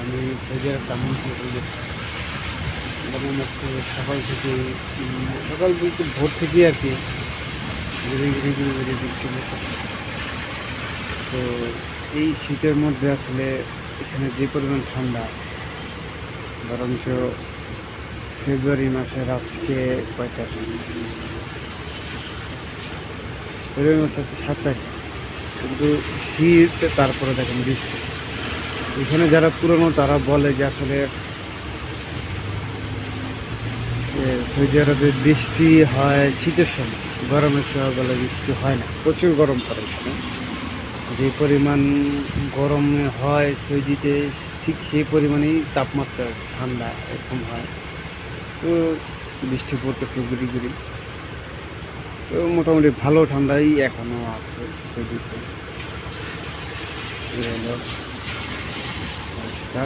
আমি সৌদি আরব ভ্রমণ করতে গেছি। যেমন আজকে সকাল থেকে সকাল বলতে ভোর থেকেই আর কি ঘুরে ঘুরে ঘুরে ঘুরে বৃষ্টি পড়তেছে। তো এই শীতের মধ্যে আসলে এখানে যে পরিমাণ ঠান্ডা, বরঞ্চ ফেব্রুয়ারি মাসের আজকে কয় তারিখ? ফেব্রুয়ারি মাস আছে 7 তারিখ, কিন্তু শীত, তারপরে দেখেন বৃষ্টি। এখানে যারা পুরনো তারা বলে যে আসলে সৌদি আরবে বৃষ্টি হয় শীতের সময়, গরমের সময় বলে বৃষ্টি হয় না, প্রচুর গরম পড়ে এখানে। যে পরিমাণ গরমে হয় সৌদিতে, ঠিক সেই পরিমাণেই তাপমাত্রা ঠান্ডা এরকম হয়। তো বৃষ্টি পড়তেছে গুড়ি গুড়ি। তো মোটামুটি ভালো ঠান্ডাই এখনো আছে সৌদিতে। এই হলো অবস্থা।